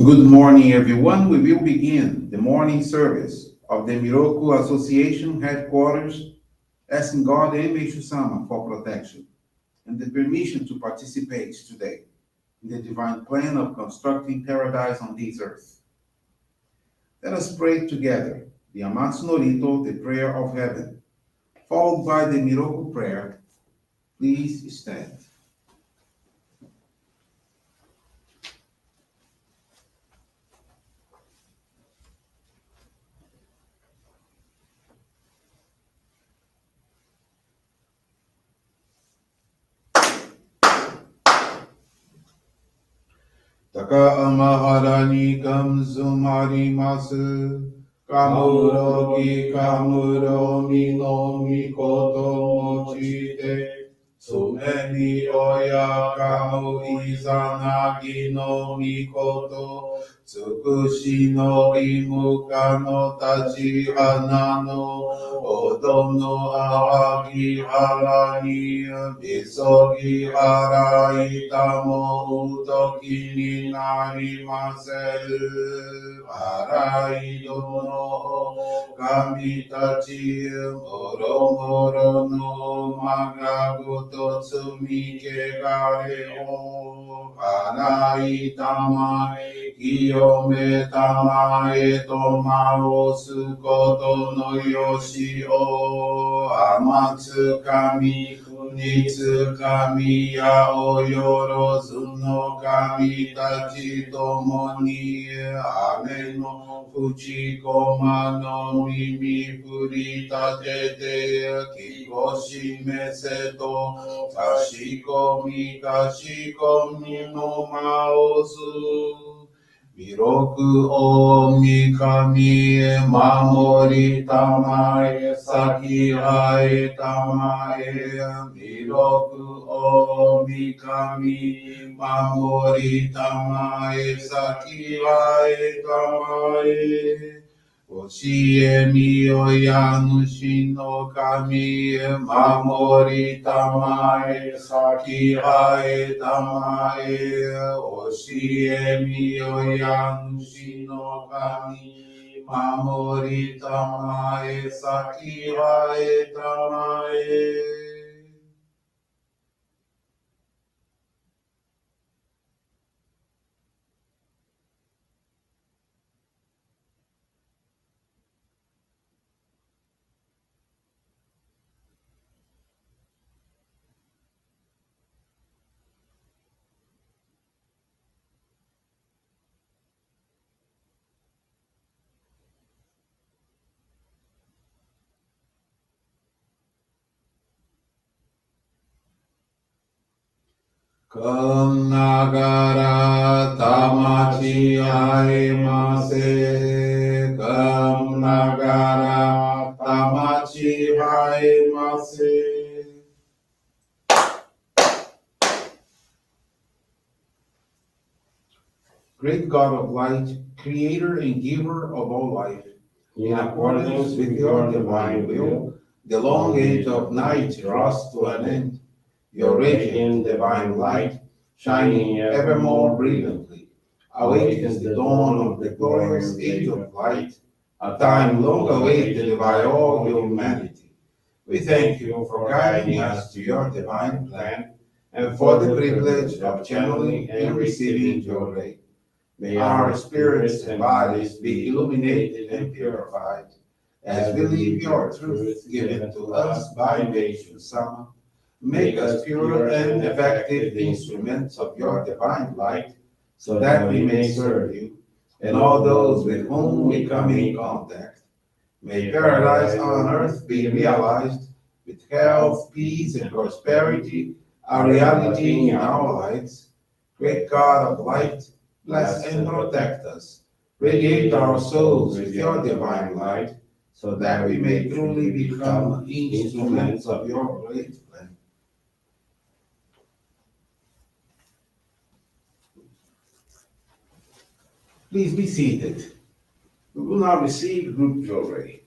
Good morning, everyone. We will begin the morning service of the Miroku Association headquarters, asking God and Meishu-sama for protection and the permission to participate today in the divine plan of constructing paradise on this earth. Let us pray together the Amatsu-Norito, the prayer of heaven, followed by the Miroku Prayer. Please stand. Taka amahara ni kamzumarimasu. Kamurogi kamuromi no mikoto mochite. Tsumeni oya kamu izanagi no mikoto. Tsukushi no imuka no tachi hana no. Odo no awagi hara ni bisogi hara itamo utoki ni narimaseru. Araido no kami tachi moro moro no magagoto tsumike gare o. Arai tamae kiyome tamae tomao sukoto no yoshi o. Amatsu kami kunitsu kami ya oyorozu no kami tachi tomo ni ame no fuchi koma no mimi furita tete kikoshi meseto kashikomi no maosu. Miroku o mikami mamori tamae saki ae tamae. Miroku o mikami mamori tamae saki ae tamae. Oshie mi oyanushi no kami mamori tamae saki ae tamae. Oshie mi oyanushi no kami mamori tamae saki ae tamae. Kon nagara tamachi haemase. Kon nagara tamachi haemase. Great God of light, creator and giver of all life, in accordance with your divine will, the long age of night draws to an end. Your radiant divine light, shining evermore brilliantly, awakens the dawn of the glorious age of light, a time long awaited by all humanity. We thank you for guiding us to your divine plan and for the privilege of channeling and receiving Johrei. May our spirits and bodies be illuminated and purified as we live your truth given to us by Meishu-sama. Make us pure and effective instruments of your divine light, so that we may serve you and all those with whom we come in contact. May paradise on earth be realized, with health, peace, and prosperity, a reality in our lives. Great God of light, bless and protect us. Radiate our souls with your divine light, so that we may truly become instruments of your great plan. Please be seated. We will now receive group Johrei.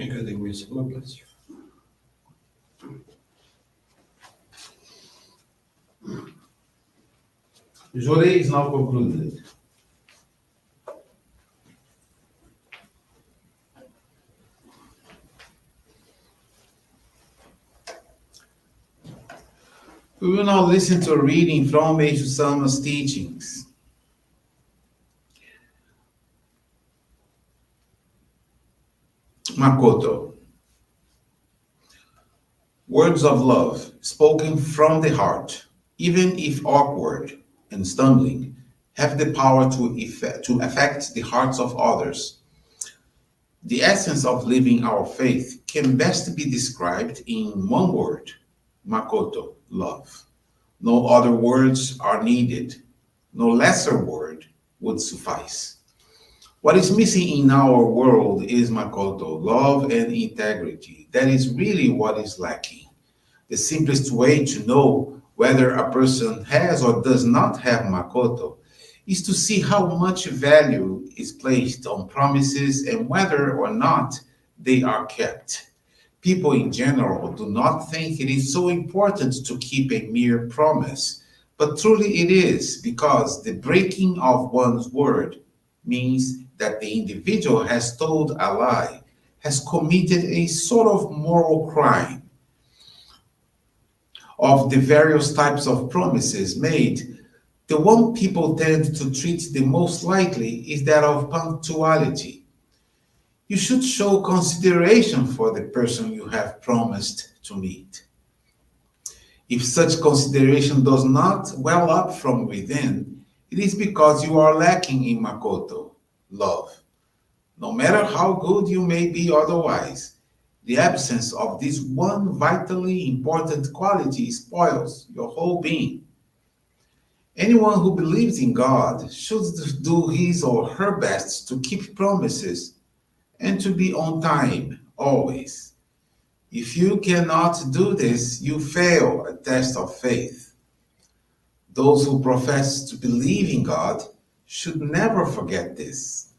May God and Meishu-sama bless you. Johrei is now concluded. We will now listen to a reading from Meishu-sama's teachings. Makoto. Words of love spoken from the heart, even if awkward and stumbling, have the power to affect the hearts of others. The essence of living our faith can best be described in one word: Makoto, love. No other words are needed. No lesser word would suffice. What is missing in our world is Makoto, love and integrity. That is really what is lacking. The simplest way to know whether a person has or does not have Makoto is to see how much value is placed on promises and whether or not they are kept. People in general do not think it is so important to keep a mere promise, but truly it is, because the breaking of one's word means that the individual has told a lie, has committed a sort of moral crime. Of the various types of promises made, the one people tend to treat the most lightly is that of punctuality. You should show consideration for the person you have promised to meet. If such consideration does not well up from within, it is because you are lacking in Makoto, love. No matter how good you may be otherwise, the absence of this one vitally important quality spoils your whole being. Anyone who believes in God should do his or her best to keep promises and to be on time, always. If you cannot do this, you fail a test of faith. Those who profess to believe in God should never forget this.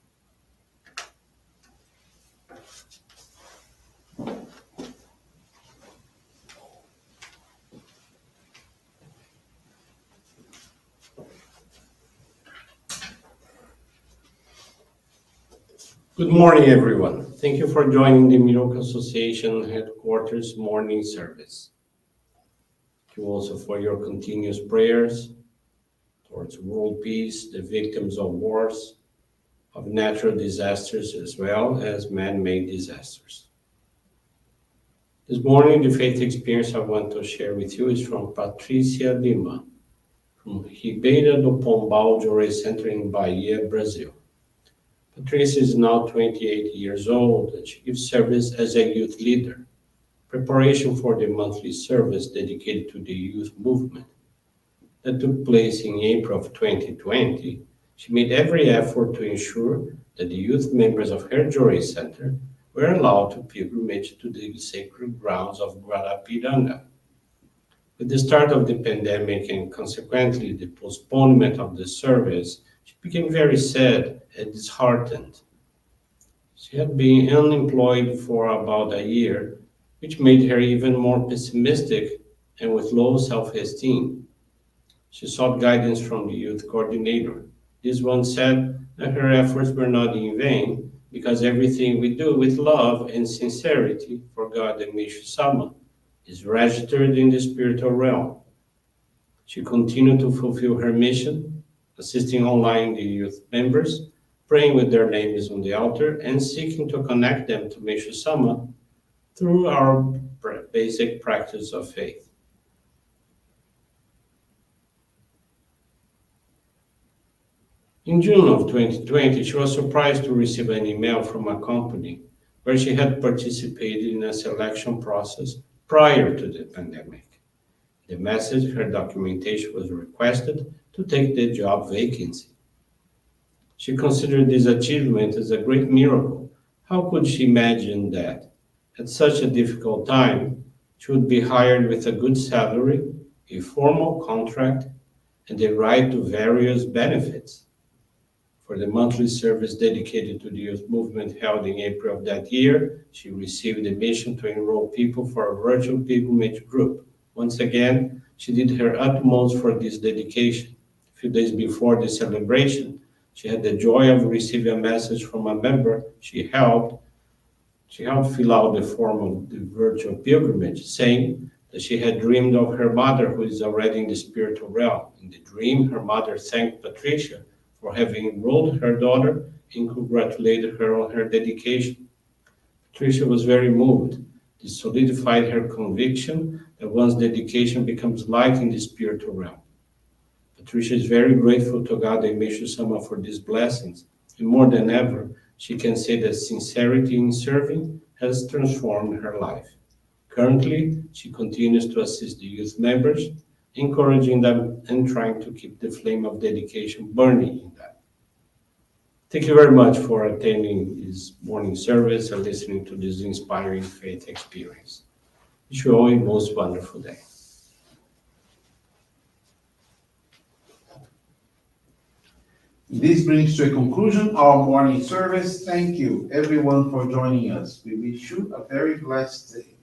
Good morning, everyone. Thank you for joining the Miroku Association headquarters morning service. Thank you also for your continuous prayers towards world peace, the victims of wars, of natural disasters, as well as man-made disasters. This morning, the faith experience I want to share with you is from Patricia Lima, from Ribeira do Pombal Johrei Center in Bahia, Brazil. Patricia is now 28 years old and she gives service as a youth leader, preparation for the monthly service dedicated to the youth movement that took place in April of 2020. She made every effort to ensure that the youth members of her Johrei Center were allowed to pilgrimage to the sacred grounds of Guarapiranga. With the start of the pandemic and consequently the postponement of the service, she became very sad and disheartened. She had been unemployed for about a year, which made her even more pessimistic and with low self-esteem. She sought guidance from the youth coordinator. This one said that her efforts were not in vain because everything we do with love and sincerity for God and Meishu-sama is registered in the spiritual realm. She continued to fulfill her mission, assisting online the youth members, praying with their names on the altar, and seeking to connect them to Meishu-sama through our basic practice of faith. In June of 2020, she was surprised to receive an email from a company where she had participated in a selection process prior to the pandemic. In the message, her documentation was requested to take the job vacancy. She considered this achievement as a great miracle. How could she imagine that, at such a difficult time, she would be hired with a good salary, a formal contract, and the right to various benefits? For the monthly service dedicated to the youth movement held in April of that year, she received a mission to enroll people for a virtual pilgrimage group. Once again, she did her utmost for this dedication. A few days before the celebration, she had the joy of receiving a message from a member she helped fill out the form of the virtual pilgrimage, saying that she had dreamed of her mother who is already in the spiritual realm. In the dream, her mother thanked Patricia for having enrolled her daughter and congratulated her on her dedication. Patricia was very moved. This solidified her conviction that one's dedication becomes light in the spiritual realm. Patricia is very grateful to God and Meishu-sama for these blessings, and more than ever, she can say that sincerity in serving has transformed her life. Currently, she continues to assist the youth members, encouraging them and trying to keep the flame of dedication burning in them. Thank you very much for attending this morning service and listening to this inspiring faith experience. Wish you all a most wonderful day. This brings to a conclusion our morning service. Thank you, everyone, for joining us. We wish you a very blessed day.